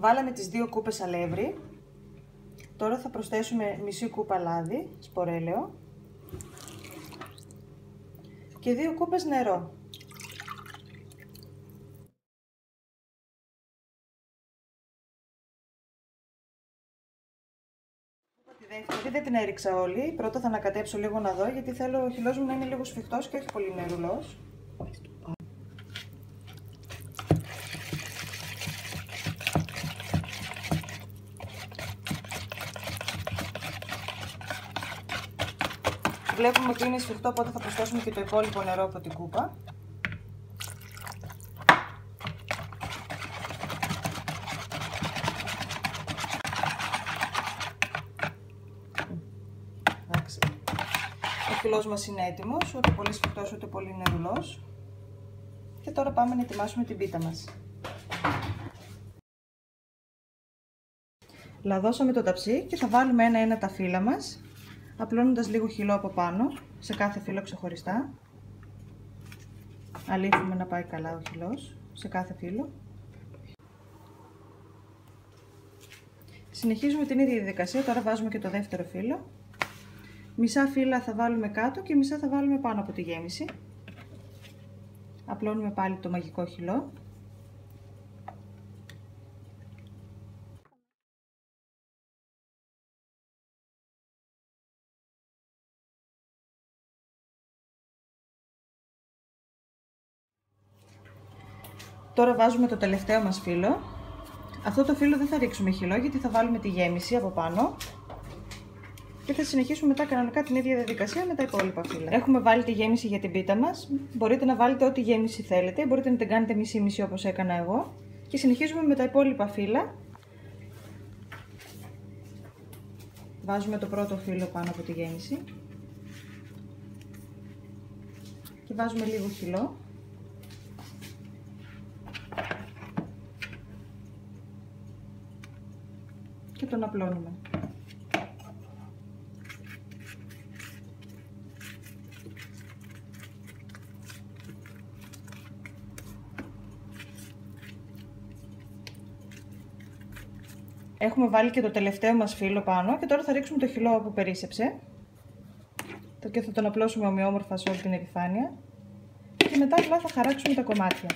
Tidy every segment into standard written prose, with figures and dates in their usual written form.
Βάλαμε τις 2 κούπες αλεύρι. Τώρα θα προσθέσουμε μισή κούπα λάδι, σπορέλαιο και 2 κούπες νερό. Τη δεύτερη δεν την έριξα όλη, πρώτα θα ανακατέψω λίγο να δω γιατί θέλω ο χυλός μου να είναι λίγο σφιχτός και όχι πολύ νερουλός. Βλέπουμε ότι είναι σφιχτό, οπότε θα προσθέσουμε και το υπόλοιπο νερό από την κούπα. Εντάξει. Ο χυλός μας είναι έτοιμος, ούτε πολύ σφιχτός ούτε πολύ νερουλός. Και τώρα πάμε να ετοιμάσουμε την πίτα μας. Λαδώσαμε το ταψί και θα βάλουμε ένα-ένα τα φύλλα μας, απλώνοντας λίγο χυλό από πάνω, σε κάθε φύλλο ξεχωριστά. Αλείφουμε να πάει καλά ο χυλός, σε κάθε φύλλο. Συνεχίζουμε την ίδια διαδικασία, τώρα βάζουμε και το δεύτερο φύλλο. Μισά φύλλα θα βάλουμε κάτω και μισά θα βάλουμε πάνω από τη γέμιση. Απλώνουμε πάλι το μαγικό χυλό. Τώρα βάζουμε το τελευταίο μας φύλλο. Αυτό το φύλλο δεν θα ρίξουμε χυλό γιατί θα βάλουμε τη γέμιση από πάνω και θα συνεχίσουμε μετά κανονικά την ίδια διαδικασία με τα υπόλοιπα φύλλα. Έχουμε βάλει τη γέμιση για την πίτα μας. Μπορείτε να βάλετε ό,τι γέμιση θέλετε, μπορείτε να την κάνετε μισή-μισή όπως έκανα εγώ και συνεχίζουμε με τα υπόλοιπα φύλλα. Βάζουμε το πρώτο φύλλο πάνω από τη γέμιση και βάζουμε λίγο χυλό. Και τον απλώνουμε. Έχουμε βάλει και το τελευταίο μας φύλλο πάνω και τώρα θα ρίξουμε το χυλό που περίσσεψε και θα τον απλώσουμε ομοιόμορφα σε όλη την επιφάνεια και μετά απλά θα χαράξουμε τα κομμάτια.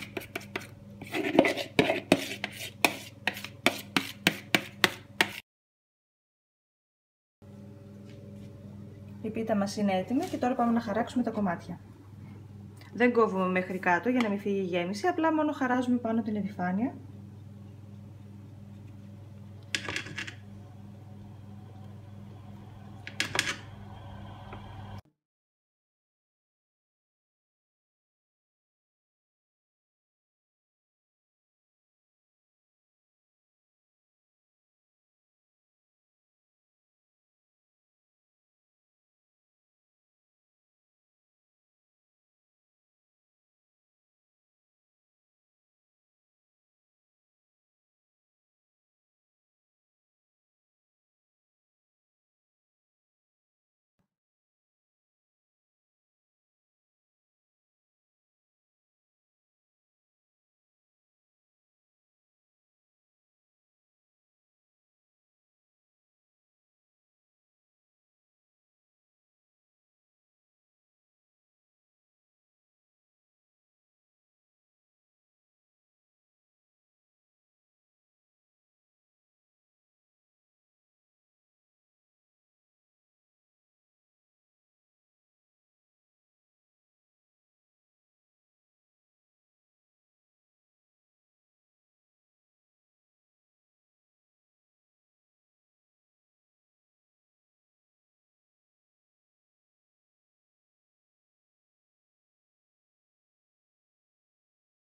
Η πίτα μας είναι έτοιμη και τώρα πάμε να χαράξουμε τα κομμάτια. Δεν κόβουμε μέχρι κάτω για να μην φύγει η γέμιση, απλά μόνο χαράζουμε πάνω την επιφάνεια.